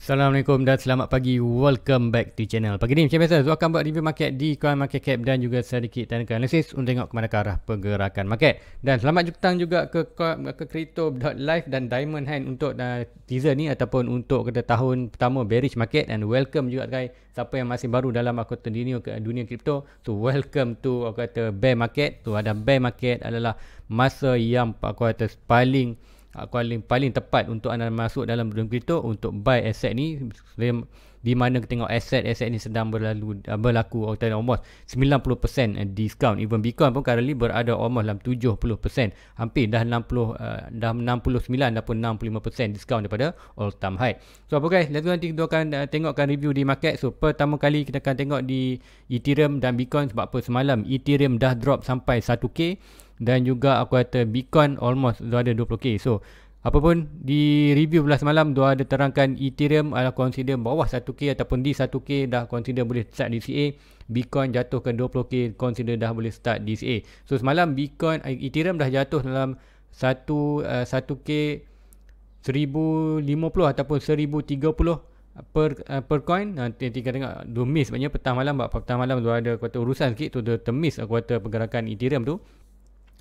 Assalamualaikum dan selamat pagi. Welcome back to channel. Pagi ni macam biasa Zul akan buat review market di coin market cap dan juga sedikit teknikal analisis untuk tengok ke mana arah pergerakan market. Dan selamat datang juga ke crypto.live dan diamond hand untuk teaser ni ataupun untuk kita tahun pertama bearish market, and welcome juga guys siapa yang masih baru dalam aku kata dunia kripto. So welcome to aku kata bear market. So ada bear market adalah masa yang aku kata paling tepat untuk anda masuk dalam dunia kripto untuk buy aset ni, di mana kita tengok aset ni sedang berlaku almost 90% discount. Even Bitcoin pun currently berada almost dalam 70%, hampir dah 69 ataupun 65% discount daripada all time high. So apa guys, let's go, nanti kita akan tengokkan review di market. So pertama kali kita akan tengok di Ethereum dan Bitcoin. Sebab apa, semalam Ethereum dah drop sampai 1k dan juga aku kata Bitcoin almost dah ada 20k. So apapun di review belah semalam dia ada terangkan Ethereum adalah consider bawah 1k ataupun di 1k dah consider boleh start DCA. Bitcoin jatuh ke 20k consider dah boleh start DCA. So semalam Ethereum dah jatuh dalam 1k 1050 ataupun 1030 per coin. Nanti kita tengok dia miss, sebenarnya petang malam dia ada kata urusan sikit tu, dia termiss aku kata pergerakan Ethereum tu.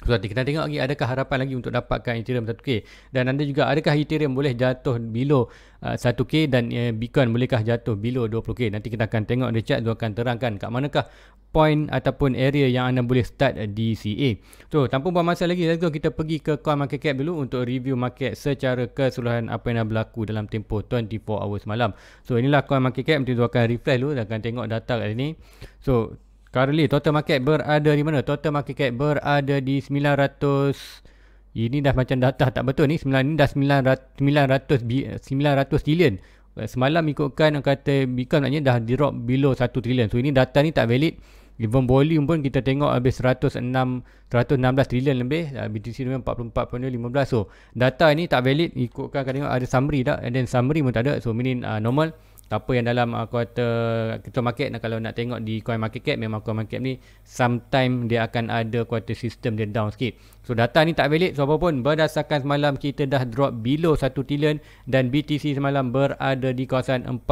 So nanti kita tengok lagi adakah harapan lagi untuk dapatkan Ethereum 1k, dan anda juga adakah Ethereum boleh jatuh below 1k dan Bitcoin bolehkah jatuh below 20k. Nanti kita akan tengok di chart, dia akan terangkan kat manakah point ataupun area yang anda boleh start DCA. So tanpa buang masa lagi, let's go kita pergi ke coin market cap dulu untuk review market secara keseluruhan apa yang berlaku dalam tempoh 24 hours malam. So inilah coin market cap, nanti dia akan refresh dulu dan akan tengok data kat sini. So currently total market berada di mana? Total market cap berada di 900. Ini dah macam data tak betul ni. Ini dah 900 trillion. Semalam ikutkan kata Bitcoin maknanya dah drop below 1 trillion. So ini data ni tak valid. Even volume pun kita tengok habis 116 trillion lebih. BTC dengan 44.15. So data ni tak valid. Ikutkan kadang ada summary tak, and then summary pun tak ada. So meaning normal. Apa yang dalam aku kata crypto market, kalau nak tengok di coin market cap, memang coin market ni sometime dia akan ada kuartal sistem dia down sikit. So data ni tak valid. So apapun berdasarkan semalam kita dah drop below 1 trillion dan BTC semalam berada di kawasan 47%.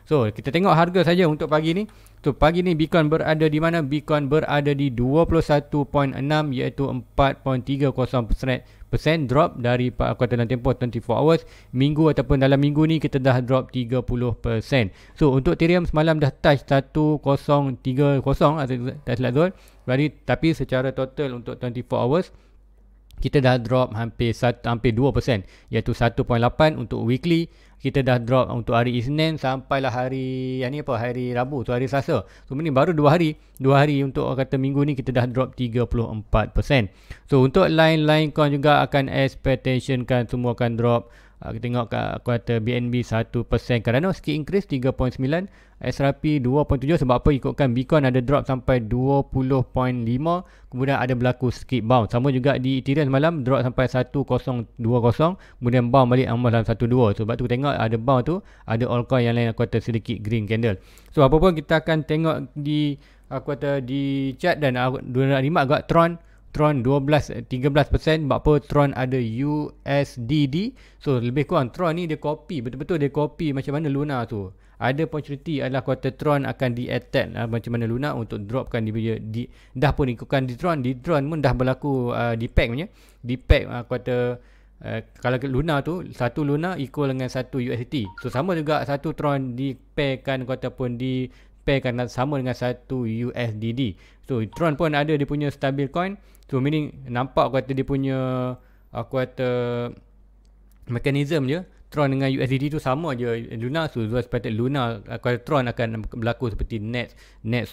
So kita tengok harga saja untuk pagi ni. So pagi ni Bitcoin berada di mana? Bitcoin berada di 21.6 iaitu 4.30% drop dari kuartal dalam tempoh 24 hours. Minggu ataupun dalam minggu ni kita dah drop 30%. So untuk Ethereum semalam dah touch 1030 tak silap Zul. Tapi secara total untuk 24 hours kita dah drop hampir 2%, iaitu 1.8 untuk weekly. Kita dah drop untuk hari Isnin sampailah hari hari Rabu, tu hari Selasa. So ini baru 2 hari untuk kata minggu ni kita dah drop 34%. So untuk line coin juga akan expectation kan semua akan drop. Kita tengok aku kata BNB 1% Cardano sikit increase 3.9, SRP 2.7. sebab apa, ikutkan Bitcoin ada drop sampai 20.5, kemudian ada berlaku sikit bounce. Sama juga di Ethereum semalam drop sampai 1020, kemudian bounce balik amal dalam 12. Sebab tu tengok ada bounce tu, ada altcoin yang lain aku kata sedikit green candle. So apa pun kita akan tengok di aku kata di chart, dan nak rimak agak Tron 13%. Sebab apa, Tron ada USDD. So lebih kurang Tron ni dia copy, betul-betul dia copy macam mana Luna tu. Ada opportunity adalah kuartal Tron akan di-attack macam mana Luna untuk dropkan dah pun ikutkan di Tron pun dah berlaku di-pack punya. Di-pack kuartal kalau Luna tu, satu Luna equal dengan satu USDT. So sama juga satu Tron di-pairkan ataupun di-pairkan sama dengan satu USDD. So Tron pun ada dia punya stabil coin. So meaning nampak kata dia punya aku kata mekanisme je. Tron dengan USDT tu sama je Luna. So expected Luna Tron akan berlaku seperti Next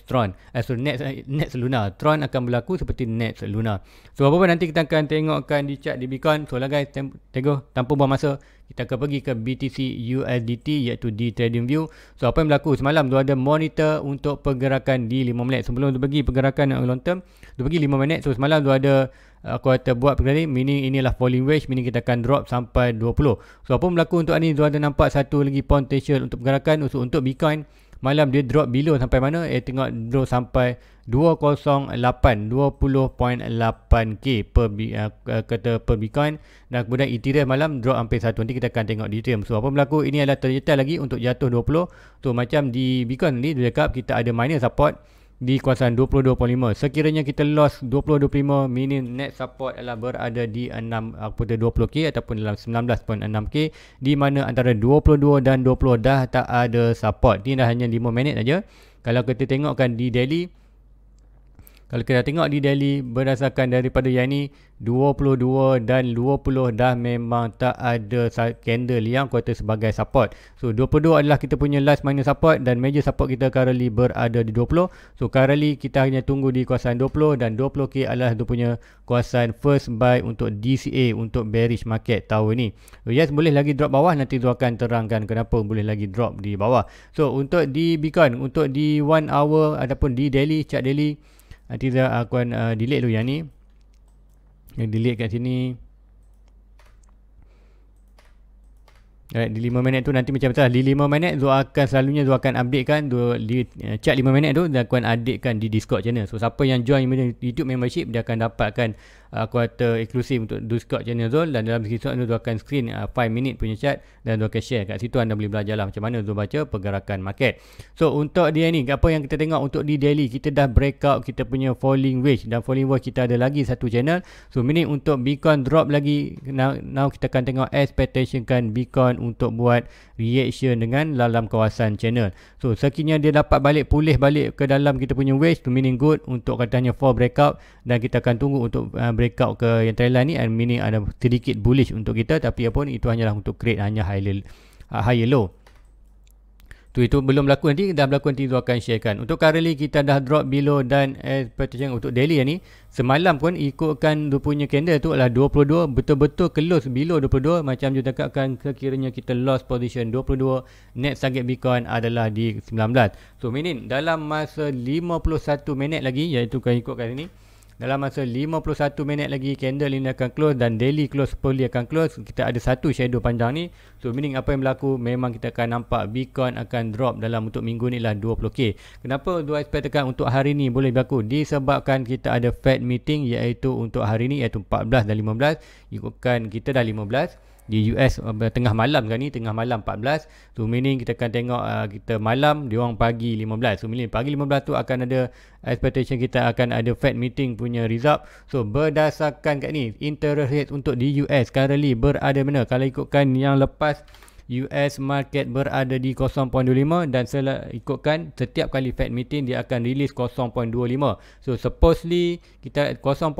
Tron. Next Luna. Tron akan berlaku seperti Next Luna. So apa-apa nanti kita akan tengokkan di chart di Bitcoin. So lah guys, tanpa buang masa, kita akan pergi ke BTC USDT iaitu di Trading View. So apa yang berlaku semalam, tu ada monitor untuk pergerakan di 5 minit. Sebelum tu pergi pergerakan yang long term, tu pergi 5 minit. So semalam tu ada aku kata buat pergerakan ni, meaning inilah falling wedge, meaning kita akan drop sampai 20. So apa berlaku untuk hari ni, tu ada nampak satu lagi potential untuk pergerakan. So untuk Bitcoin malam dia drop below sampai mana? Tengok drop sampai 20.8k per Bitcoin, dan kemudian Ethereum malam drop hampir 1. Nanti kita akan tengok di Ethereum. So apa berlaku, ini adalah terjetal lagi untuk jatuh 20. So macam di Bitcoin ni dia cakap kita ada minor support di kawasan 22.5. Sekiranya kita loss 20.25, meaning net support adalah berada di 20k ataupun dalam 19.6k, di mana antara 22 dan 20 dah tak ada support. Ini dah hanya 5 minit saja. Kalau kita tengokkan di daily, kalau kita tengok di daily, berdasarkan daripada yang ni 22 dan 20 dah memang tak ada candle yang kuota sebagai support. So 22 adalah kita punya last minor support, dan major support kita currently berada di 20. So currently kita hanya tunggu di kawasan 20, dan 20k adalah dia punya kawasan first buy untuk DCA untuk bearish market tahun ni. So yes, boleh lagi drop bawah, nanti tu akan terangkan kenapa boleh lagi drop di bawah. So untuk di Bitcoin, untuk di 1 hour ataupun di daily, chart daily, nanti aku akan delete dulu yang ni. Yang delete kat sini. Alright, di 5 minit tu nanti macam betul. Di 5 minit Zul akan selalunya Zul akan update kan di chat 5 minit tu, dan aku akan update kan di Discord channel. So siapa yang join YouTube membership, dia akan dapatkan kuota eksklusif untuk Discord channel Zul, dan dalam Discord tu Zul akan screen 5 minit punya chat, dan Zul akan share kat situ. Anda boleh belajar lah macam mana Zul baca pergerakan market. So untuk dia ni, apa yang kita tengok untuk di daily, kita dah breakout kita punya falling wedge, dan falling wedge kita ada lagi satu channel. So meaning untuk Bitcoin drop lagi, now kita akan tengok expectation kan Bitcoin untuk buat reaction dengan dalam kawasan channel. So sekiranya dia dapat pulih balik ke dalam kita punya wedge, tu meaning good untuk katanya for breakout, dan kita akan tunggu untuk breakout ke yang Thailand ni, and meaning ada sedikit bullish untuk kita, tapi apapun itu hanyalah untuk create hanya higher low. Itu belum berlaku, nanti dah berlaku nanti tu akan sharekan. Untuk currently kita dah drop below, dan expectation untuk daily ni semalam pun ikutkan dia punya candle tu adalah 22, betul-betul close below 22. Macam je cakapkan, sekiranya kita lost position 22, net target Bitcoin adalah di 19. So meaning dalam masa 51 minit lagi, iaitu kan ikutkan ini, dalam masa 51 minit lagi candle ini akan close, dan daily close poli akan close. Kita ada satu shadow panjang ni. So meaning apa yang berlaku, memang kita akan nampak Bitcoin akan drop dalam untuk minggu ni lah 20k. Kenapa dua expectkan untuk hari ni boleh berlaku? Disebabkan kita ada Fed meeting, iaitu untuk hari ni, iaitu 14 dan 15. Ikutkan kita dah 15 di US tengah malam kan ni, tengah malam 14. So meaning kita akan tengok kita malam, diorang pagi 15. So meaning pagi 15 tu akan ada expectation kita akan ada Fed meeting punya result. So berdasarkan kat ni, interest rate untuk di US currently berada mana? Kalau ikutkan yang lepas, US market berada di 0.25, dan ikutkan setiap kali Fed meeting dia akan release 0.25. So supposedly kita 0.5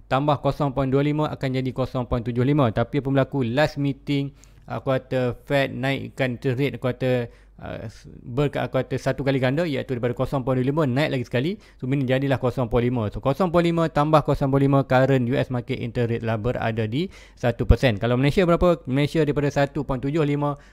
tambah 0.25 akan jadi 0.75. Tapi apa berlaku, last meeting kuartal Fed naikkan interest rate kuartal kuartal satu kali ganda, iaitu daripada 0.25 naik lagi sekali. So ini jadilah 0.5. So 0.5 tambah 0.5, current US market interest rate lah berada di 1%. Kalau Malaysia berapa? Malaysia daripada 1.75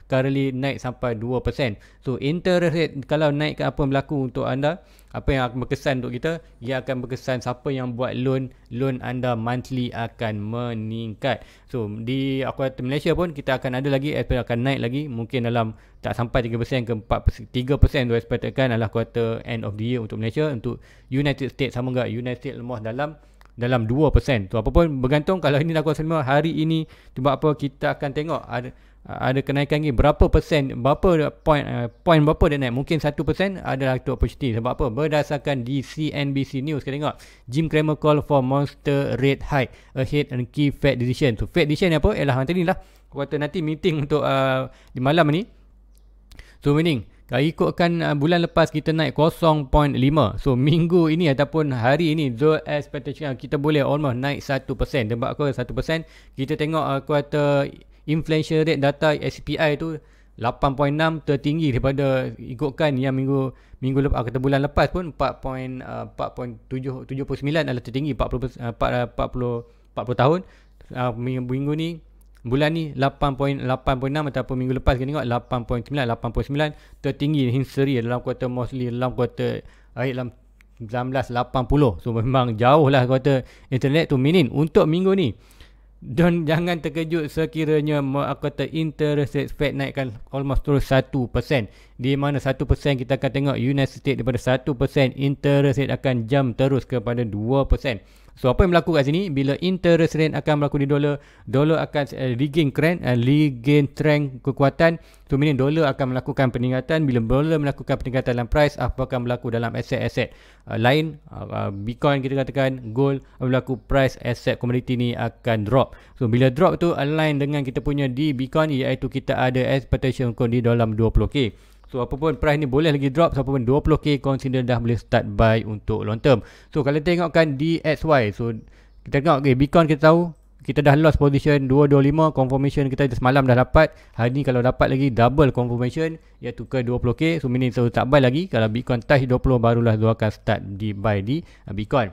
currently naik sampai 2%. So interest rate kalau naik, apa yang berlaku untuk anda? Apa yang akan berkesan untuk kita? Ia akan berkesan siapa yang buat loan anda monthly akan meningkat. So di kuartal Malaysia pun kita akan ada lagi, akan naik lagi, mungkin dalam tak sampai 3% ke 3% tu expectkan adalah kuartal end of the year untuk Malaysia. Untuk United States sama enggak? United States lemah dalam 2%. So apapun bergantung, kalau ini dah kuartal 5 hari ini, sebab apa kita akan tengok ada kenaikan ni berapa persen, berapa point berapa dia naik. Mungkin 1% adalah itu opportunity. Sebab apa? Berdasarkan di CNBC News, kita tengok Jim Cramer call for monster rate hike ahead and key Fed decision. So Fed decision ni apa? Ialah nanti ni lah kuartal nanti meeting untuk di malam ni. So meaning kalau ikutkan bulan lepas kita naik 0.5. So minggu ini ataupun hari ini, Zul expectation kita boleh almost naik 1%. Sebab apa 1%? Kita tengok kuartal inflation rate data SPI tu 8.6, tertinggi daripada ikutkan yang minggu lepas, kata bulan lepas pun 4.79 adalah tertinggi 40 tahun. Minggu ni, bulan ni 8.6 ataupun minggu lepas kita tengok 8.9 tertinggi history dalam kuartal, mostly dalam kuartal dalam 1980. So memang jauh lah kuartal internet tu. Meaning untuk minggu ni Dan jangan terkejut sekiranya kata interest rate Fed naikkan almost terus 1%. Di mana 1% kita akan tengok United States daripada 1% interest rate akan jump terus kepada 2%. So apa yang berlaku kat sini, bila interest rate akan berlaku di dolar, dolar akan regain strength kekuatan. So meaning dolar akan melakukan peningkatan. Bila dolar melakukan peningkatan dalam price, apa akan berlaku dalam aset-aset lain, Bitcoin kita katakan, gold, berlaku price aset commodity ni akan drop. So bila drop tu align dengan kita punya di Bitcoin, iaitu kita ada expectation di dalam 20k. So apapun price ni boleh lagi drop, so apapun 20k consider dah boleh start buy untuk long term. So kalau tengokkan DXY, so kita tengok Bitcoin, kita tahu kita dah lost position 225, confirmation kita semalam dah dapat. Hari ni kalau dapat lagi double confirmation iaitu ke 20k, so meaning so tak buy lagi. Kalau Bitcoin touch 20 barulah dia akan start di buy di Bitcoin.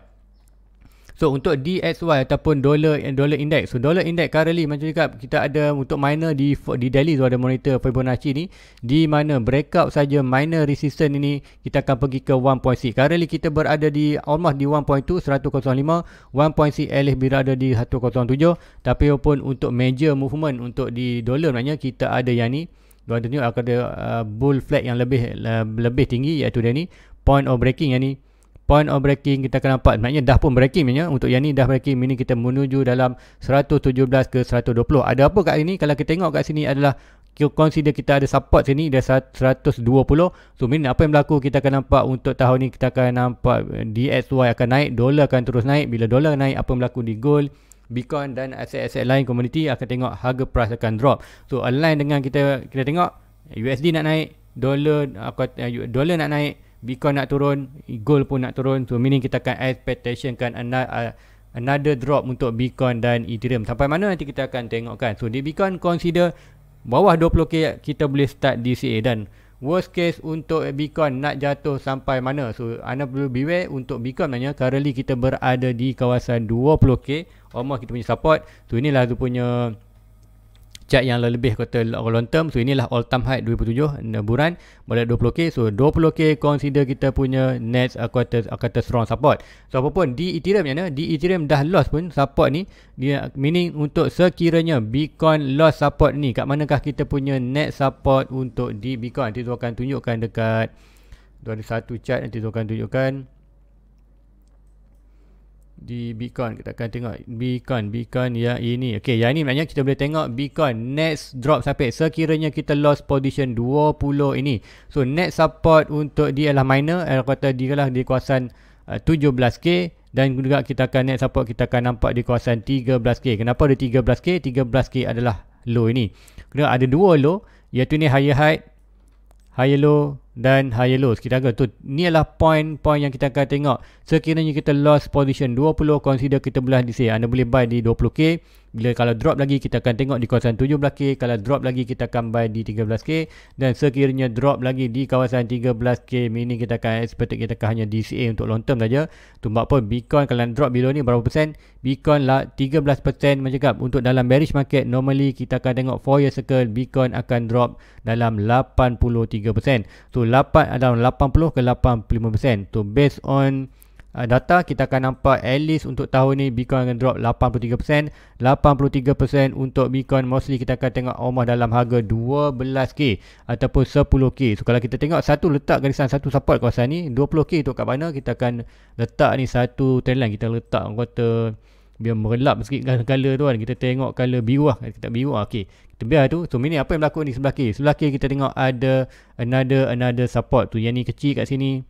So untuk DXY ataupun dollar index, so dollar index currently macam cakap, kita ada untuk miner di daily tu ada monitor Fibonacci ni, di mana breakout saja minor resistance ini kita akan pergi ke 1.6. Currently kita berada di almost di 1.2 105, 1.6 LH berada di 107. Tapi pun untuk major movement untuk di dollar maknanya kita ada yang ni, dia tunjuk ada bull flag yang lebih tinggi, iaitu dia ni point of breaking. Yang ni point of breaking kita akan nampak, maknanya dah pun breaking maknanya. Untuk yang ni dah breaking, meaning kita menuju dalam 117 ke 120. Ada apa kat sini? Kalau kita tengok kat sini adalah consider kita ada support sini dia 120. So meaning apa yang berlaku, kita akan nampak untuk tahun ni kita akan nampak DXY akan naik, dolar akan terus naik. Bila dolar naik, apa yang berlaku di gold, Bitcoin dan aset-aset lain komoditi akan tengok harga price akan drop. So align dengan kita tengok USD nak naik, dolar nak naik, Bitcoin nak turun, gold pun nak turun. So meaning kita akan expectation kan another drop untuk Bitcoin dan Ethereum. Sampai mana nanti kita akan tengokkan. So di Bitcoin consider bawah 20k kita boleh start DCA, dan worst case untuk Bitcoin nak jatuh sampai mana. So anda perlu beware untuk Bitcoin maknanya currently kita berada di kawasan 20k, almost kita punya support. So inilah tu punya chart yang lebih kata long term. So inilah all time high 2007 bulan boleh 20k. So 20k consider kita punya next kata strong support. So apapun di Ethereum ni, di Ethereum dah lost pun support ni, dia meaning untuk sekiranya Bitcoin lost support ni, kat manakah kita punya next support untuk di Bitcoin. Nanti tu akan tunjukkan dekat, tu ada satu chart nanti tu akan tunjukkan di Bitcoin. Kita akan tengok Bitcoin yang ini. Okey, yang ini maknanya kita boleh tengok Bitcoin next drop sampai sekiranya kita lost position 20 ini. So next support untuk dia adalah miner, kata dia lah di kawasan 17k, dan juga kita akan next support kita akan nampak di kawasan 13k. Kenapa ada 13k? 13k adalah low ini. Kemudian ada dua low, iaitu ni higher high, higher low dan higher low. Kita akan tu, ni adalah point-point yang kita akan tengok. Sekiranya kita lost position 20, consider kita belah di sini. Anda boleh buy di 20k. Bila kalau drop lagi kita akan tengok di kawasan 17k. Kalau drop lagi kita akan buy di 13k. Dan sekiranya drop lagi di kawasan 13k, meaning kita akan expect kita akan hanya DCA untuk long term saja. Tu sebab apa Bitcoin kalau drop below ni berapa persen? Bitcoin lah 13% macam cakap. Untuk dalam bearish market normally kita akan tengok 4 year circle Bitcoin akan drop dalam 83%. So 8 dalam 80 ke 85%. So based on data kita akan nampak at least untuk tahun ni Bitcoin akan drop 83%. 83% untuk Bitcoin mostly kita akan tengok almost dalam harga 12k ataupun 10k. So kalau kita tengok satu letak garisan satu support kawasan ni 20k tu kat mana, kita akan letak ni satu trend line, kita letak kata biar merelap sikit color tu kan. Kita tengok color biru lah, kita biru lah. Okay, kita biar tu. So ini apa yang berlaku ni sebelah kiri. Sebelah kiri kita tengok ada another support tu, yang ni kecil kat sini.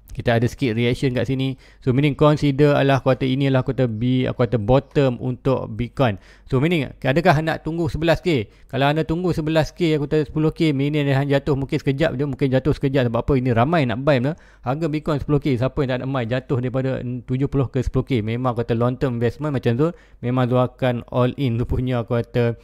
Kita ada sikit reaction kat sini. So meaning consider adalah kata inilah kata bottom untuk Bitcoin. So meaning adakah nak tunggu 11k? Kalau anda tunggu 11k, aku kata 10k, meaning dia jatuh mungkin sekejap, dia mungkin jatuh sekejap. Sebab apa? Ini ramai nak buy mana? Harga Bitcoin 10k, siapa yang tak nak buy jatuh daripada 70 ke 10k. Memang kata long term investment macam tu, memang tu akan all in tu punya kata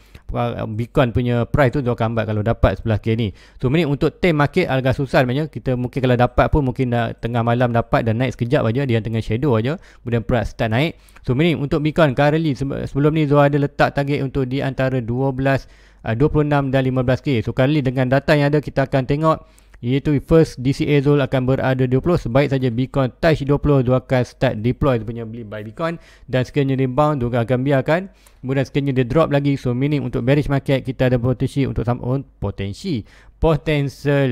Bitcoin punya price tu dia akan buy kalau dapat 11k ni. So meaning untuk time market agak susah sebenarnya. Kita mungkin kalau dapat pun mungkin dah tengah malam dapat dan naik sekejap aja, dia tengah shadow aja, kemudian price start naik. So meaning untuk Bitcoin currently sebelum ni Zul ada letak target untuk di antara 26 dan 15k. So currently dengan data yang ada kita akan tengok iaitu first DCA zone akan berada 20. Sebaik saja Bitcoin touch 20, dia akan start deploy dia punya beli buy Bitcoin, dan sekiranya rebound dia akan biarkan. Kemudian sekiranya dia drop lagi, so meaning untuk bearish market kita ada potensi untuk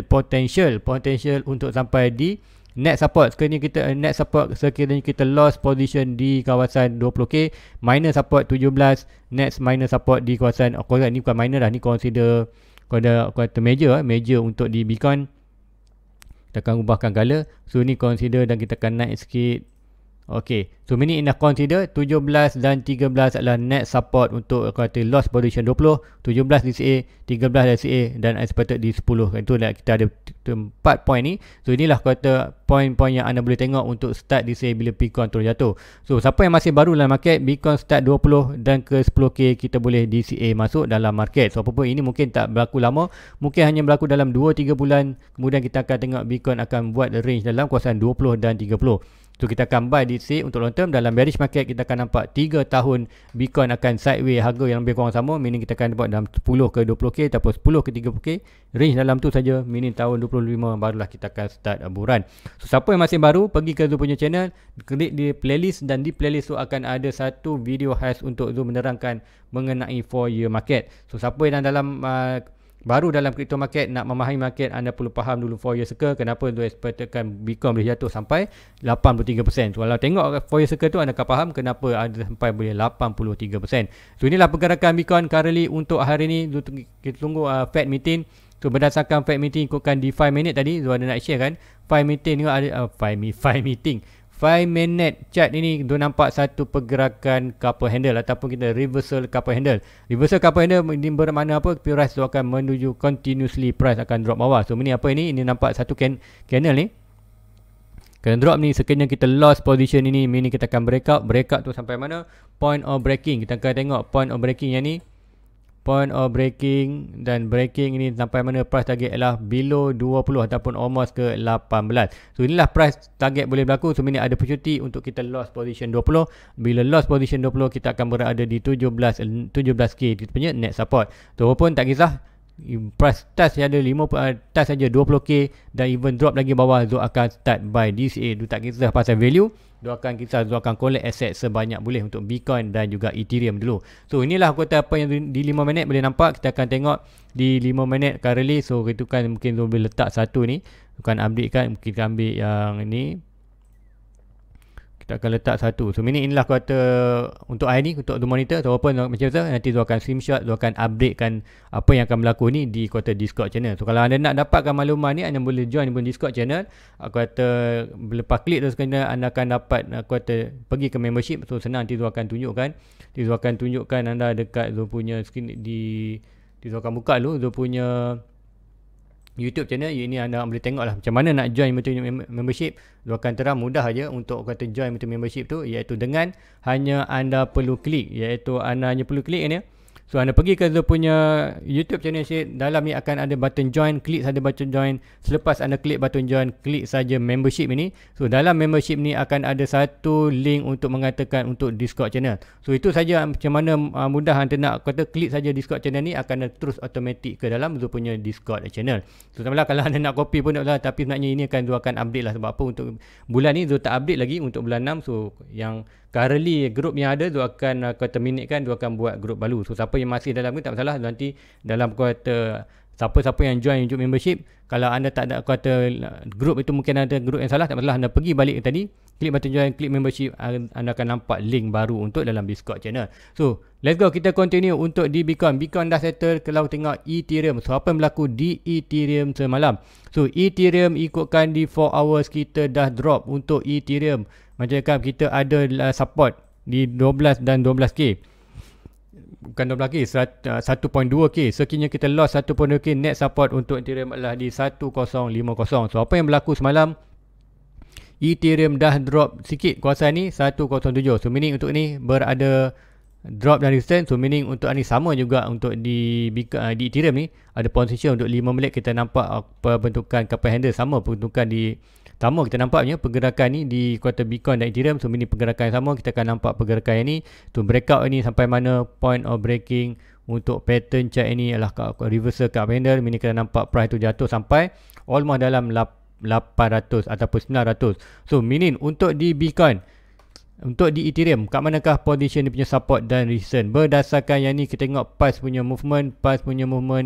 potential untuk sampai di net support. Sekiranya kita lost position di kawasan 20k, minor support 17, next minor support di kawasan ni bukan minor dah, ni consider major untuk di Bitcoin. Kita akan ubahkan color, so ni consider dan kita akan naik sikit. Okay, so ini dah consider 17 dan 13 adalah net support untuk kata loss position 20, 17 DCA, 13 DCA dan expected di 10. Itu kita ada 4 point ni. So inilah kata point-point yang anda boleh tengok untuk start DCA bila Bitcoin terus jatuh. So siapa yang masih baru dalam market, Bitcoin start 20 dan ke 10k, kita boleh DCA masuk dalam market. So apapun ini mungkin tak berlaku lama, mungkin hanya berlaku dalam 2-3 bulan. Kemudian kita akan tengok Bitcoin akan buat range dalam kawasan 20 dan 30. So kita akan buy DCA untuk long term. Dalam bearish market kita akan nampak 3 tahun Bitcoin akan sideways harga yang lebih kurang sama, meaning kita akan dapat dalam 10 ke 20k ataupun 10 ke 30k, range dalam tu saja, meaning tahun 2025 barulah kita akan start buran. So siapa yang masih baru, pergi ke Zoom punya channel, klik di playlist, dan di playlist tu akan ada satu video khas untuk Zoom menerangkan mengenai 4-year market. So siapa yang dalam baru dalam crypto market, nak memahami market, anda perlu faham dulu 4-year circle, kenapa tu expectkan Bitcoin boleh jatuh sampai 83%. So kalau tengok 4-year circle tu, anda akan faham kenapa ada sampai boleh 83%. So inilah pergerakan Bitcoin currently untuk hari ni. Kita tunggu Fed meeting. So berdasarkan Fed meeting ikutkan di 5 minute tadi, so ada nak share kan 5 meeting ni ada 5 minute chart ini, dia nampak satu pergerakan couple handle ataupun kita reversal couple handle. Reversal couple handle ini bermakna apa? Price tu akan menuju continuously, price akan drop bawah. So ini apa ini? Ini nampak satu candle ni. Kalau drop ni, sekiranya kita lost position ini, meaning kita akan breakout tu sampai mana? Point of breaking. Kita akan tengok point of breaking yang ni. Point of breaking, dan breaking ini sampai mana price target adalah below 20 ataupun almost ke 18. So inilah price target boleh berlaku. So ini ada opportunity untuk kita lost position 20. Bila lost position 20, kita akan berada di 17k kita punya net support. So walaupun tak kisah, price touch ada 50, touch saja 20k dan even drop lagi bawah, Zo akan start buy DCA. Dia tak kisah pasal value, Zo akan collect asset sebanyak boleh untuk Bitcoin dan juga Ethereum dulu. So inilah kata apa yang di 5 minit boleh nampak. Kita akan tengok di 5 minit currently. So itu kan mungkin Zo boleh letak satu ni, bukan update kan, mungkin kita ambil yang ini. Kita akan letak satu. So inilah kata untuk hari ni, untuk monitor. So walaupun macam tu, nanti Zo akan screenshot, Zo akan update kan apa yang akan berlaku ni di kata Discord channel. So kalau anda nak dapatkan maklumat ni, anda boleh join pun Discord channel. Aku kata lepas klik tu sekali anda akan dapat, aku kata pergi ke membership. So senang, nanti Zo akan tunjukkan. Zo akan tunjukkan anda dekat Zo punya screen di Zo akan buka dulu Zo punya YouTube channel. Ini anda boleh tengok lah macam mana nak join membership. Dia akan terang mudah aja untuk kata join membership tu, iaitu dengan hanya anda perlu klik, iaitu anda hanya perlu klik ni. So anda pergi ke Zo punya YouTube channel sheet, dalam ni akan ada button join, klik saja button join. Selepas anda klik button join, klik saja membership ini. So dalam membership ni akan ada satu link untuk mengatakan untuk Discord channel. So itu saja macam mana mudah anda nak kata klik saja Discord channel ni, akan terus automatic ke dalam Zo punya Discord channel. So tambahlah kalau anda nak copy pun tak lah, tapi sebenarnya ini Zo akan update lah. Sebab apa, untuk bulan ni Zo tak update lagi untuk bulan 6. So yang currently group yang ada, Zo akan terminate kan, Zo akan buat group baru. So siapa yang masih dalam ni tak masalah, nanti dalam kata siapa-siapa yang join YouTube membership, kalau anda tak ada kata group itu, mungkin ada group yang salah, tak masalah, anda pergi balik tadi, klik button join, klik membership, anda akan nampak link baru untuk dalam Discord channel. So let's go, kita continue untuk di Bitcoin. Bitcoin dah settle. Kalau tengok Ethereum, so apa yang berlaku di Ethereum semalam? So Ethereum ikutkan di 4 hours kita dah drop untuk Ethereum. Macam cakap, kita ada support di 12 dan 12k. Bukan 12k, 1.2k. Sekiranya kita lost 1.2k, net support untuk Ethereum adalah di 1050. So apa yang berlaku semalam, Ethereum dah drop sikit kuasa ni 107. So meaning untuk ni berada drop dan resistance. So meaning untuk ni sama juga untuk di Ethereum ni, ada potential untuk 5 minit kita nampak bentukan couple handle sama bentukan di sama kita nampaknya pergerakan ni di kuartal Bitcoin dan Ethereum. So ini pergerakan yang sama, kita akan nampak pergerakan yang ni tu breakout ni sampai mana point of breaking untuk pattern chart ini adalah reversal cut candle, meaning kita nampak price tu jatuh sampai almost dalam 800 ataupun 900. So meaning untuk di Bitcoin, untuk di Ethereum, kat manakah position dia punya support dan resistance? Berdasarkan yang ni kita tengok past punya movement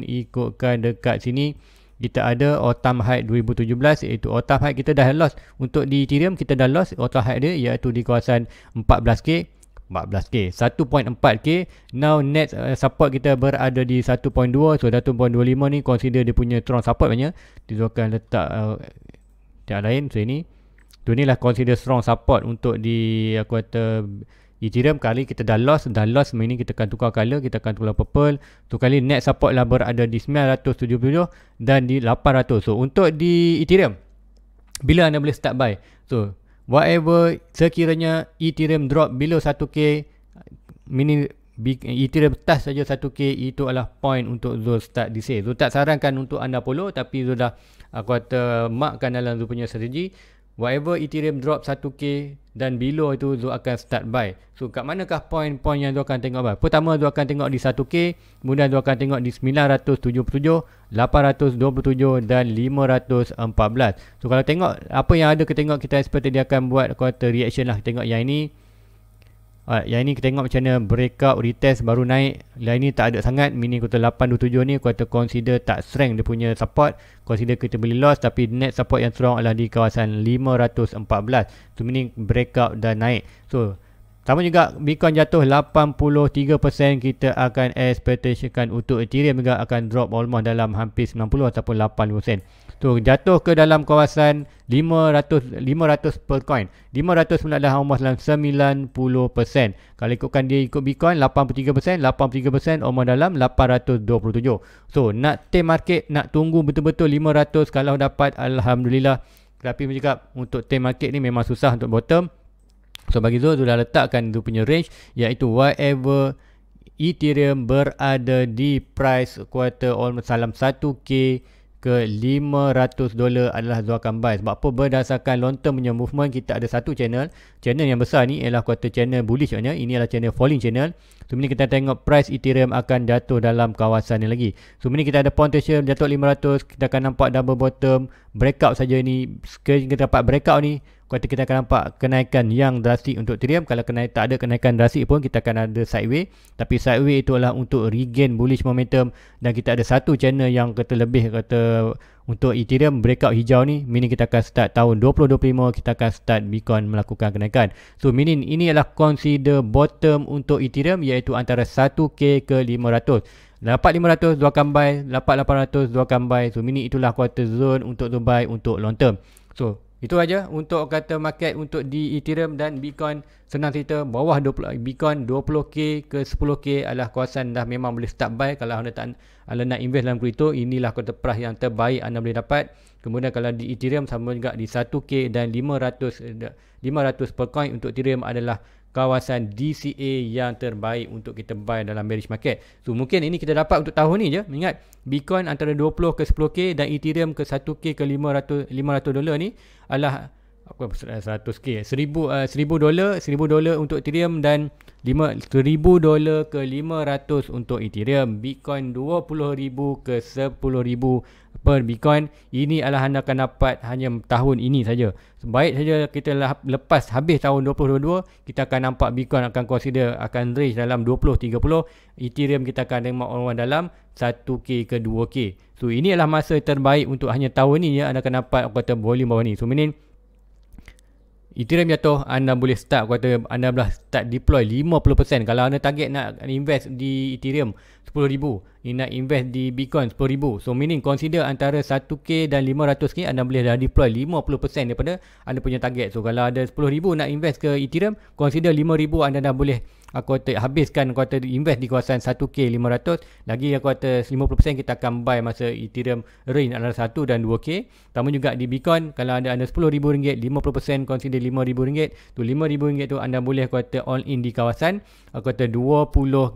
ikutkan dekat sini. Kita ada all time high 2017, iaitu all time high kita dah lost. Untuk di Ethereum kita dah lost all time high dia, iaitu di kawasan 14k 1.4k. Now next support kita berada di 1.2. So 1.25 ni consider dia punya strong support banyak. Dia akan letak yang lain. So inilah consider strong support untuk di aku kata Ethereum. Kali kita dah lost, meaning kita akan tukar color, kita akan tukar purple. So kali next support lah berada di 977 dan di 800. So untuk di Ethereum, bila anda boleh start buy? So whatever sekiranya Ethereum drop below 1k, meaning Ethereum touch saja 1k, itu adalah point untuk Zul start di sale. Zul tak sarankan untuk anda follow, tapi Zul dah aku kata markkan dalam Zul punya strategi. Whatever Ethereum drop 1k dan below itu Zul akan start buy. So kat manakah point-point yang Zul akan tengok buy? Pertama Zul akan tengok di 1k, kemudian Zul akan tengok di 977, 827 dan 514. So kalau tengok apa yang ada, kita tengok, kita expect dia akan buat quarter reaction lah. Tengok yang ini. Yang ini kita tengok macam mana breakout, retest baru naik. Yang ini tak ada sangat, meaning kuartal 827 ni kuartal consider tak strength dia punya support. Consider kita beli loss, tapi net support yang strong adalah di kawasan 514. So meaning breakout dan naik. So sama juga Bitcoin jatuh 83%, kita akan expectationkan untuk Ethereum juga akan drop almost dalam hampir 90 ataupun 80%. So jatuh ke dalam kawasan 500 per coin. 500 pula dah almost dalam 90%. Kalau ikutkan dia ikut Bitcoin 83%, 83% almost dalam 827. So nak take market, nak tunggu betul-betul 500, kalau dapat alhamdulillah. Tapi bercakap untuk take market ni memang susah untuk bottom. So bagi Zul sudah letakkan dia punya range, iaitu whatever Ethereum berada di price quarter almost dalam 1k ke $500 adalah Zul akan buy. Sebab apa? Berdasarkan long term punya movement, kita ada satu channel yang besar ni ialah quarter channel bullish maknanya. Ini adalah channel falling channel. So ini kita tengok price Ethereum akan jatuh dalam kawasan ni lagi. So ini kita ada potential jatuh 500, kita akan nampak double bottom, breakout saja ni. Sekali kita dapat breakout ni, kata kita akan nampak kenaikan yang drastik untuk Ethereum. Kalau tak ada kenaikan drastik pun, kita akan ada sideway. Tapi sideway itu adalah untuk regain bullish momentum. Dan kita ada satu channel yang untuk Ethereum breakout hijau ni, meaning kita akan start tahun 2025, kita akan start Bitcoin melakukan kenaikan. So meaning ini adalah consider bottom untuk Ethereum, iaitu antara 1k ke 500. Dapat 500 Zul akan buy, dapat 800 Zul akan buy. So meaning itulah quarter zone untuk Zul buy untuk long term. So itu aja untuk kata market untuk di Ethereum dan Bitcoin. Senang cerita, bawah 20 Bitcoin 20k ke 10k adalah kawasan dah memang boleh start buy. Kalau anda nak invest dalam kripto, inilah kata price yang terbaik anda boleh dapat. Kemudian kalau di Ethereum sama juga di 1k dan 500 per coin untuk Ethereum adalah kawasan DCA yang terbaik untuk kita buy dalam bearish market. So mungkin ini kita dapat untuk tahun ni je. Ingat, Bitcoin antara 20 ke 10k dan Ethereum ke 1k ke $500 ni adalah $100k, $1000 untuk Ethereum dan $1000 ke 500 untuk Ethereum. Bitcoin 20,000 ke 10,000 per Bitcoin. Ini adalah anda akan dapat hanya tahun ini saja. Sebaik saja kita lepas habis tahun 2022, kita akan nampak Bitcoin akan consider akan range dalam 20-30. Ethereum kita akan tengok orang dalam 1k ke 2k. So ini adalah masa terbaik untuk hanya tahun ni ya, anda akan dapat kata volume bawah ni. So meaning Ethereum jatuh, anda boleh start kata anda boleh start deploy 50%. Kalau anda target nak invest di Ethereum 10,000, nak invest di Bitcoin 10,000. So meaning consider antara 1k dan 500k anda boleh dah deploy 50% daripada anda punya target. So kalau ada 10,000 nak invest ke Ethereum, consider 5,000 anda dah boleh habiskan invest di kawasan 1k 500. Lagi kata 50% kita akan buy masa Ethereum range antara 1 dan 2k. Sama juga di Bitcoin, kalau anda RM10,000, 50% consider RM5,000. Tu RM5,000 tu anda boleh kata all in di kawasan 20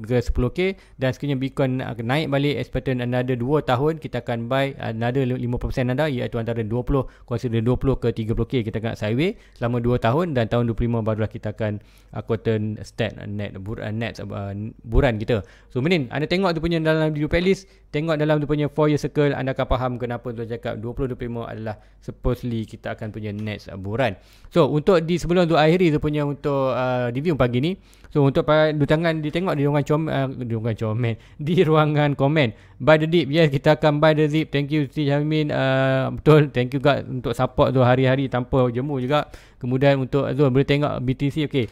ke 10k. Dan sekiranya Bitcoin naik naik balik expected another 2 tahun, kita akan buy another 50% nada, iaitu antara 20, consider 20 ke 30k kita akan sideways selama 2 tahun, dan tahun 25 barulah kita akan quoten start net buran kita. So meaning anda tengok tu punya dalam video playlist, tengok dalam tu punya 4 year circle, anda akan faham kenapa tu cakap 2025 adalah supposedly kita akan punya net buran. So untuk di sebelum tu akhiri tu punya untuk review pagi ni, so untuk jangan ditengok di ruangan komen di ruangan komen, buy the dip. Yes, kita akan buy the dip. Thank you Steve Jamin, betul, thank you guys untuk support tu hari-hari tanpa jemu juga. Kemudian untuk Zul boleh tengok BTC. Okay,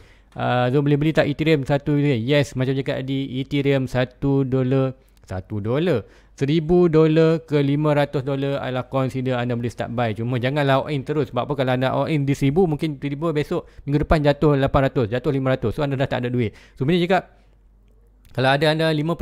Zul boleh beli tak Ethereum 1 dolar? Yes, macam cakap di Ethereum $1 $1,000 ke $500 adalah consider anda boleh start buy. Cuma janganlah all in terus. Sebab apa, kalau anda all in di 1000, mungkin tiba-tiba besok minggu depan jatuh 800, jatuh 500. So anda dah tak ada duit. So bila cakap kalau ada anda 10,000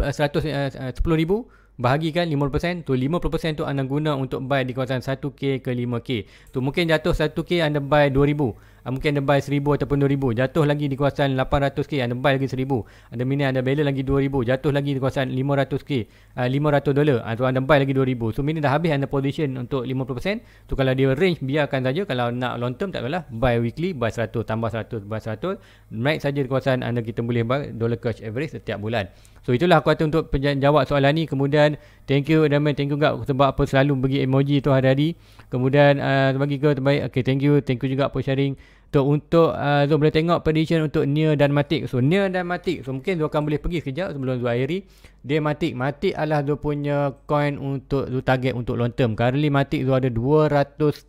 bahagikan 50%, tu 50% tu anda guna untuk buy di kawasan 1k ke 5k. Tu mungkin jatuh 1k anda buy 2000. Mungkin anda buy 1000 ataupun 2000, jatuh lagi di kawasan 800k, anda buy lagi 1000. Anda mini anda balance lagi 2000, jatuh lagi di kawasan 500k, $500 atau anda buy lagi 2000. So mini dah habis anda position untuk 50%. So kalau dia range, biarkan saja. Kalau nak long term tak apalah, buy weekly, buy 100 tambah 100 buy 100, naik saja di kawasan anda, kita boleh buy dollar cost average setiap bulan. So itulah aku kata untuk jawab soalan ni. Kemudian thank you Damai, thank you juga sebab apa selalu bagi emoji tu hari-hari. Kemudian bagi ke terbaik. Okay, thank you juga for sharing. Untuk Zul boleh tengok prediction untuk Near dan Matic. So Near dan Matic, so mungkin Zul akan boleh pergi sekejap sebelum Zul akhiri. Dia Matic adalah Zul punya coin untuk Zul target untuk long term. Currently Matic Zul ada 200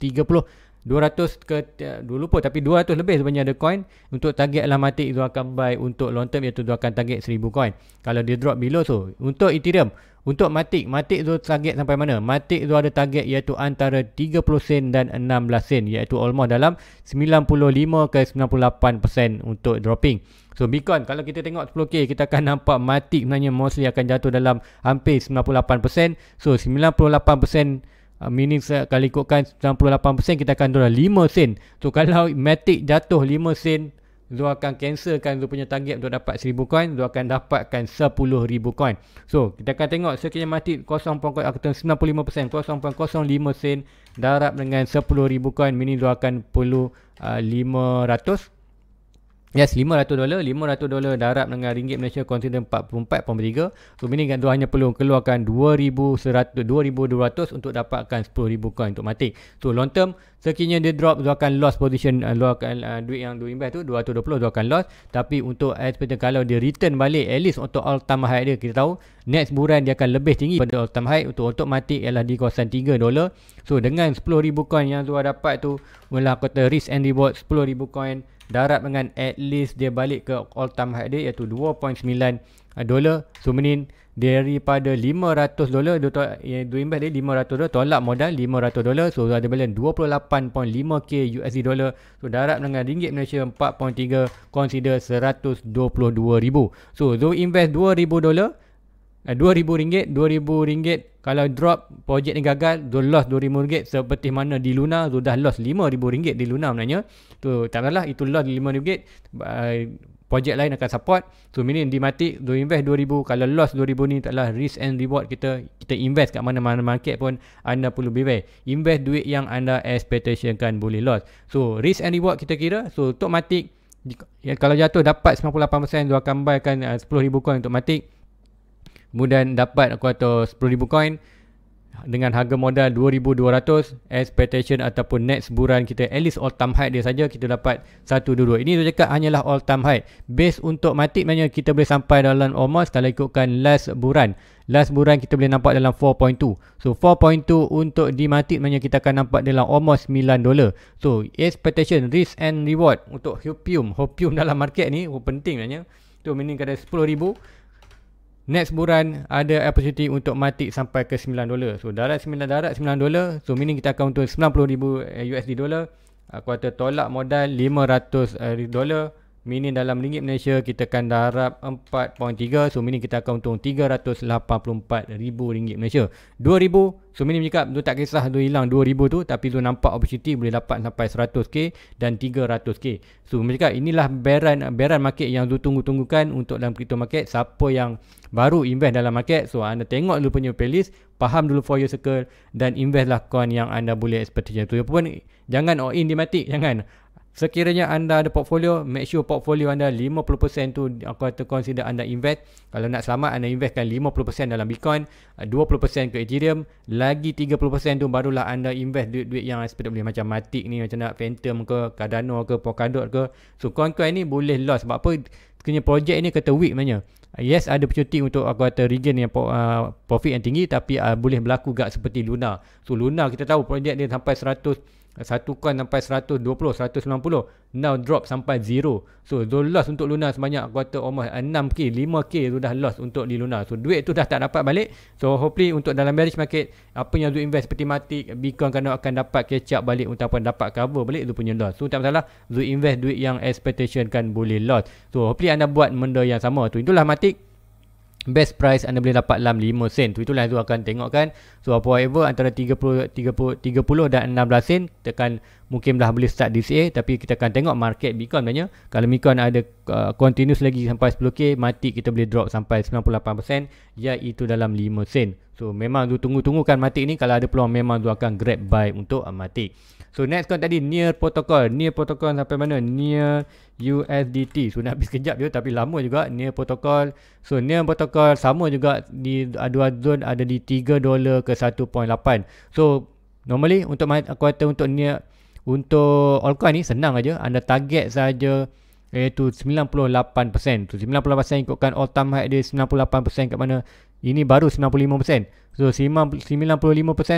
lupa, tapi 200 lebih sebenarnya ada coin. Untuk target Matic Zul akan buy untuk long term, iaitu Zul akan target 1000 coin. Kalau dia drop below, so untuk Ethereum, untuk Matic Zul target sampai mana? Matic Zul ada target iaitu antara 30 sen dan 16 sen, iaitu almost dalam 95 ke 98% untuk dropping. So Bitcoin, kalau kita tengok 10k, kita akan nampak Matic sebenarnya mostly akan jatuh dalam hampir 98%. So 98%, meaning kalau ikutkan 98%, kita akan turun 5 sen. So kalau Matic jatuh 5 sen, Zul akan cancelkan Zul punya target untuk dapat 1000 coin. Zul akan dapatkan 10,000 coin. So kita akan tengok sekian Matic 0.95%, 0.05 sen darab dengan 10,000 coin, meaning Zul akan perlu 500. Yes, $500 darab dengan ringgit Malaysia consider 44.3. So meaning kan tu hanya perlu keluarkan 2,200 untuk dapatkan 10,000 coin untuk Matic. So long term, sekiranya dia drop, tu akan loss position, duit yang du invest tu 220 tu akan loss. Tapi untuk expected kalau dia return balik, at least untuk all time high dia, kita tahu next bulan dia akan lebih tinggi pada all time high. Untuk Matic ialah di kawasan $3. So dengan 10,000 coin yang tu dapat tu, mula kata risk and reward 10,000 coin darab dengan at least dia balik ke all time high dia, iaitu $2.9. So meaning daripada $500 dia invest dia $500, tolak modal $500. So ada balance 28.5k USD dollar. So darab dengan ringgit Malaysia 4.3, consider 122,000. So Zul invest $2,000, RM2,000. Kalau drop projek ni gagal, Zul loss RM2,000, seperti mana di Luna Zul dah loss RM5,000 di Luna sebenarnya. Tu tak salah, itu loss RM5,000. Projek lain akan support. So meaning di Matic Zul invest RM2,000. Kalau loss RM2,000 ni taklah risk and reward. Kita invest kat mana-mana market pun anda perlu beware. Invest duit yang anda expectation kan boleh loss. So risk and reward kita kira. So untuk Matic, kalau jatuh dapat 98%, Zul akan buykan 10,000 coin untuk Matic. Kemudian dapat aku kata 10,000 coin dengan harga modal 2,200, expectation ataupun next bulan kita at least all time high dia saja kita dapat 122. Ini saya cakap hanyalah all time high. Base untuk Matic maknanya kita boleh sampai dalam almost, kalau ikutkan last bulan kita boleh nampak dalam 4.2. So 4.2 untuk di Matic maknanya kita akan nampak dalam almost $9. So expectation risk and reward untuk Hopium dalam market ni penting maknanya. Tu meaning kada 10,000. Next bulan ada opportunity untuk Matic sampai ke $9. So darat $9. So meaning kita akan untuk 90,000 USD dollar. Aku kata tolak modal $500, meaning dalam ringgit Malaysia kita akan darab 4.3, so meaning kita akan untung RM384,000 Malaysia. 2,000, so meaning cakap tu tak kisah tu hilang 2,000 tu, tapi tu nampak opportunity boleh dapat sampai 100k dan 300k. So cakap inilah bearan market yang tu tunggu-tunggukan untuk dalam crypto market. Siapa yang baru invest dalam market, so anda tengok dulu punya playlist, faham dulu for your circle dan investlah coin yang anda boleh expectation tu pun. Jangan all in di Matic, jangan. Sekiranya anda ada portfolio, make sure portfolio anda 50% tu aku kata consider anda invest. Kalau nak selamat, anda investkan 50% dalam Bitcoin, 20% ke Ethereum, lagi 30% tu barulah anda invest duit-duit yang expected boleh, macam Matic ni, macam nak Phantom ke, Cardano ke, Polkadot ke. So coin-coin ni boleh loss. Sebab apa? Sebenarnya projek ni kata weak maknanya. Yes, ada opportunity untuk aku kata regain yang profit yang tinggi, tapi boleh berlaku gak seperti Luna. So Luna kita tahu projek dia sampai 100, satu coin sampai 120, 190, now drop sampai 0. So loss untuk Luna sebanyak aku kata almost 6k, 5k tu dah loss untuk di Luna. So duit tu dah tak dapat balik. So hopefully untuk dalam bearish market, apa yang tu invest seperti Matic, Bitcoin akan dapat catch up balik ataupun dapat cover balik tu punya loss. So tak masalah, tu invest duit yang expectation kan boleh loss. So hopefully anda buat benda yang sama tu. Itulah Matic. Best price anda boleh dapat dalam 5 sen. Tu itulah tu akan tengokkan. So whatever antara 30 dan 16 sen tekan mungkin dah boleh start DCA, tapi kita akan tengok market Bitcoin sebenarnya. Kalau Bitcoin ada continuous lagi sampai 10k, Matic kita boleh drop sampai 98%, iaitu dalam 5 sen. So memang tu tunggu-tunggukan Matic ni, kalau ada peluang memang tu akan grab buy untuk Matic. So next coin tadi Near Protocol. Near Protocol sampai mana? Near USDT. So nak habis kejap je tapi lama juga Near Protocol. So Near Protocol sama juga di dua zone, ada di $3 ke 1.8. So normally untuk aku kata untuk Near, untuk altcoin ni senang aja. Anda target saja iaitu 98%. So 98% ikutkan all time high dia 98% kat mana? Ini baru 95%. So 95%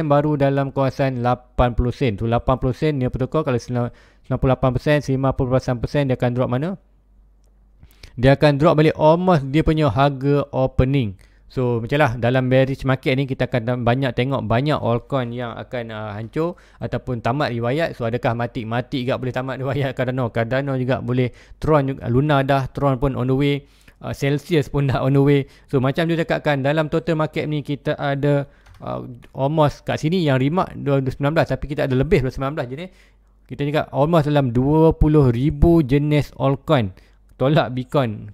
baru dalam kawasan 80 sen. So 80 sen Near Protocol. Kalau 98%, 50% dia akan drop mana? Dia akan drop balik almost dia punya harga opening. So macam lah dalam bearish market ni kita akan banyak tengok banyak altcoin yang akan hancur ataupun tamat riwayat. So adakah Matic juga boleh tamat riwayat? Cardano juga boleh. Tron juga, Luna dah, Tron pun on the way. Celsius pun dah on the way. So macam dia cakapkan, dalam total market ni kita ada almost kat sini yang remark 2019, tapi kita ada lebih 2019 je ni. Kita cakap almost dalam 20,000 jenis altcoin tolak Bitcoin.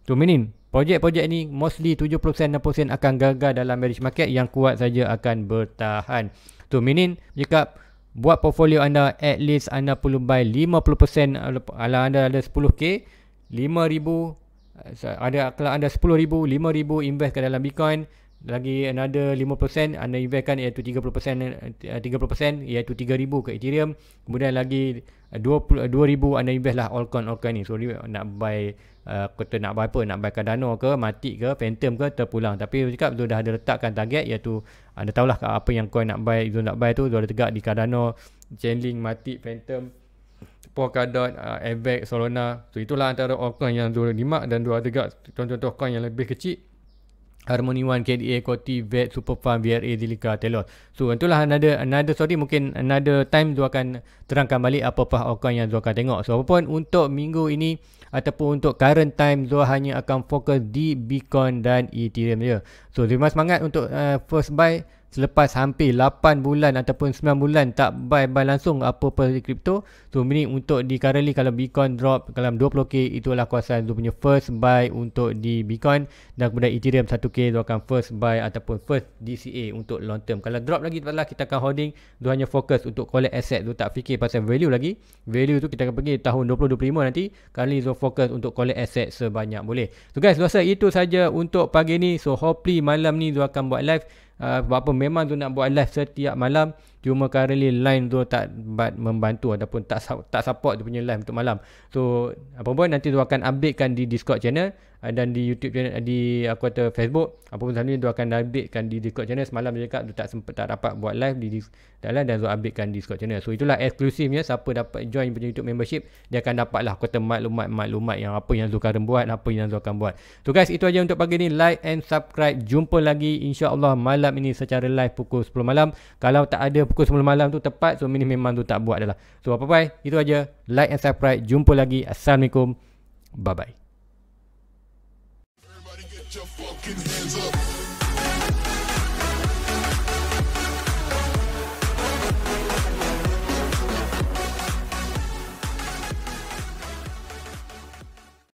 So meaning projek-projek ni mostly 70% 60% akan gagal dalam bearish market, yang kuat saja akan bertahan. So meaning cakap buat portfolio anda, at least anda perlu buy 50%. Kalau anda ada 10k, 5,000 ada, kalau anda 10,000, 5,000 invest ke dalam Bitcoin, lagi another 5% anda investkan iaitu 30% iaitu 3,000 ke Ethereum, kemudian lagi 2,000 anda invest lah altcoin ni. So nak buy kata nak buy apa, nak buy Cardano ke, Matic ke, Phantom ke, terpulang. Tapi cakap tu dah ada letakkan target, iaitu anda tahulah apa yang coin nak buy, nak buy tu ada tegak di Cardano, Chainlink, Matic, Phantom, Polkadot, Avex, Solana. So itulah antara altcoin yang Zul Dimak, dan dua tegak contoh-contoh coin yang lebih kecil: Harmony One, KDA, Koti, VET, Superfarm, VRA, Zilliqa, Telor. So itulah another story. Mungkin another time Zul akan terangkan balik apa-apa altcoin yang Zul akan tengok. So apapun untuk minggu ini ataupun untuk current time, Zul hanya akan fokus di Bitcoin dan Ethereum je. So terima semangat untuk first buy selepas hampir 8 bulan ataupun 9 bulan tak buy langsung apa-apa di crypto. So ini untuk di currently, kalau Bitcoin drop dalam 20k, itulah kawasan tu punya first buy untuk di Bitcoin. Dan kemudian Ethereum 1k tu akan first buy ataupun first DCA untuk long term. Kalau drop lagi kita akan holding. Tu hanya fokus untuk collect asset, tu tak fikir pasal value lagi. Value tu kita akan pergi tahun 2025 nanti. Kali tu fokus untuk collect asset sebanyak boleh. So guys, rasa itu saja untuk pagi ni. So hopefully malam ni tu akan buat live. Sebab apa, memang tu nak buat live setiap malam, cuma currently line tu tak membantu ataupun tak support dia punya live untuk malam. So apa pun nanti tu akan updatekan di Discord channel. dan di YouTube channel, di aku kata Facebook, apa pun selalunya dia akan updatekan di Discord channel. Semalam dia cakap dia tak sempat, tak dapat buat live di dalam, dan Zul updatekan di Discord channel. So itulah eksklusifnya, siapa dapat join punya YouTube membership, dia akan dapat lah kata maklumat yang apa yang Zulkarnain buat, apa yang Zul akan buat. So guys, itu aja untuk pagi ni. Like and subscribe. Jumpa lagi insya-Allah malam ini secara live pukul 10 malam. Kalau tak ada pukul 10 malam tu tepat, so ini memang tu tak buat dah lah. So apa-apa, itu aja. Like and subscribe. Jumpa lagi. Assalamualaikum. Bye bye. Everybody get your fucking hands up.